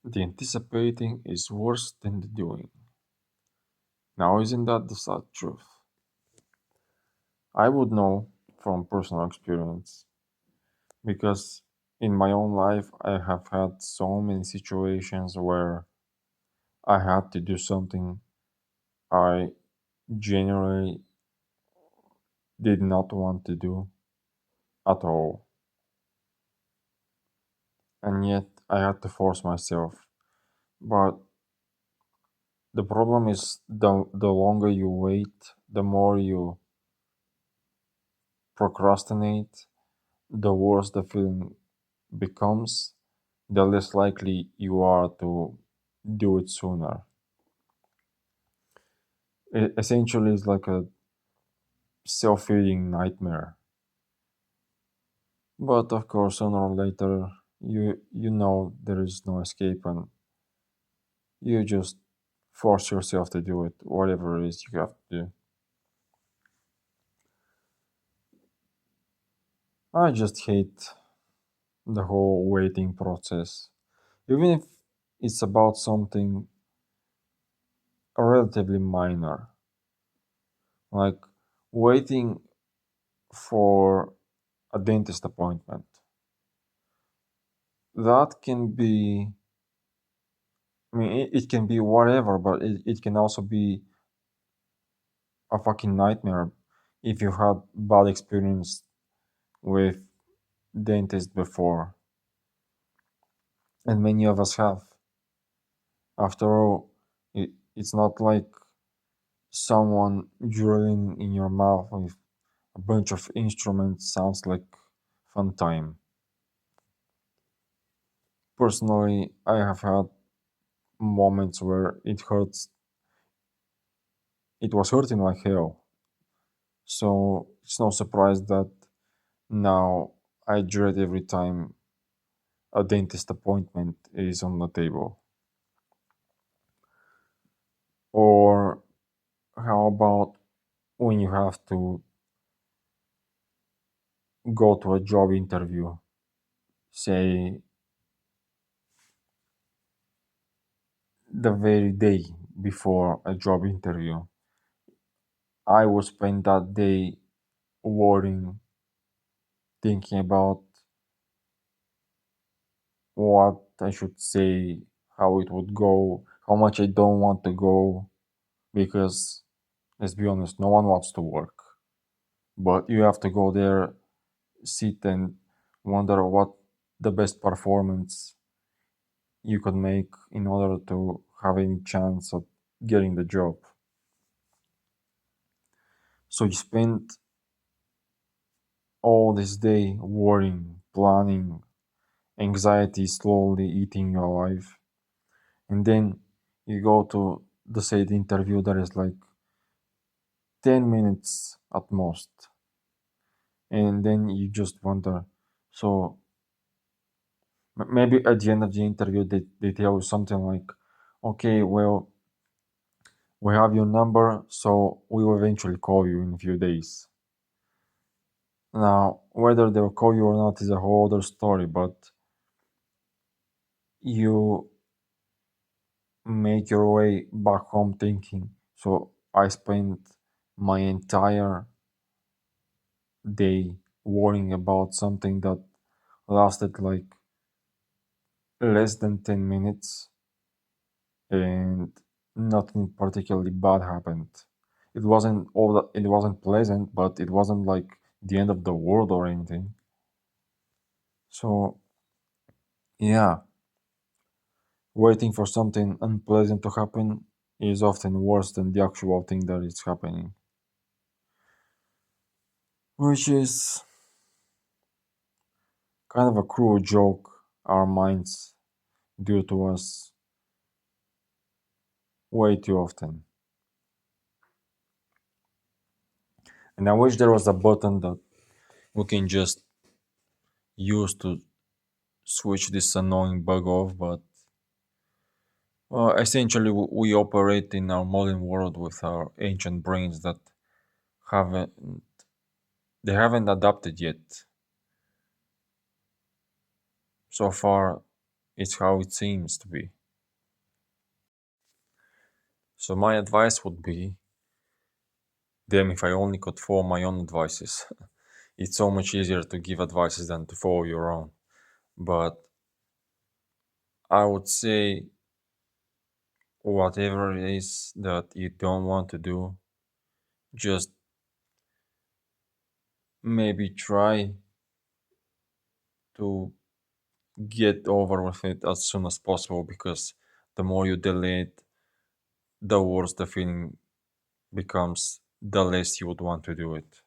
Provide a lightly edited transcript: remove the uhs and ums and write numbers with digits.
The anticipating is worse than the doing. Now, isn't that the sad truth? I would know from personal experience because in my own life, I have had so many situations where I had to do something I genuinely did not want to do at all, and yet I had to force myself. But the problem is the longer you wait, the more you procrastinate, the worse the feeling becomes, the less likely you are to do it sooner. It essentially is like a self-feeding nightmare. But of course, sooner or later, you know there is no escape, and you just force yourself to do it, whatever it is you have to do. I just hate the whole waiting process, even if it's about something relatively minor, like waiting for a dentist appointment. That can be, I mean, it can be whatever, but it can also be a fucking nightmare if you had bad experience with dentist before, and many of us have. After all, it's not like someone drilling in your mouth with a bunch of instruments sounds like fun time. Personally, I have had moments where it was hurting like hell. So it's no surprise that now I dread every time a dentist appointment is on the table. Or how about when you have to go to a job interview, say the very day before a job interview? I would spend that day worrying, thinking about what I should say, how it would go, how much I don't want to go, because let's be honest, no one wants to work. But you have to go there, sit and wonder what the best performance you could make in order to have any chance of getting the job. So you spend all this day worrying, planning, anxiety slowly eating your life. And then you go to the said interview that is like 10 minutes at most. And then you just wonder. So maybe at the end of the interview, they tell you something like, okay, well, we have your number, so we will eventually call you in a few days. Now, whether they'll call you or not is a whole other story, but you make your way back home thinking, so I spent my entire day worrying about something that lasted like less than 10 minutes and nothing particularly bad happened. It wasn't pleasant, but it wasn't like the end of the world or anything. So yeah, waiting for something unpleasant to happen is often worse than the actual thing that is happening, which is kind of a cruel joke our minds do to us way too often. And I wish there was a button that we can just use to switch this annoying bug off, but essentially we operate in our modern world with our ancient brains that haven't they haven't adapted yet. So far, It's how it seems to be. So my advice would be, damn, if I only could follow my own advices. It's so much easier to give advices than to follow your own. But I would say whatever it is that you don't want to do, just maybe try to get over with it as soon as possible, because the more you delay it, the worse the feeling becomes, the less you would want to do it.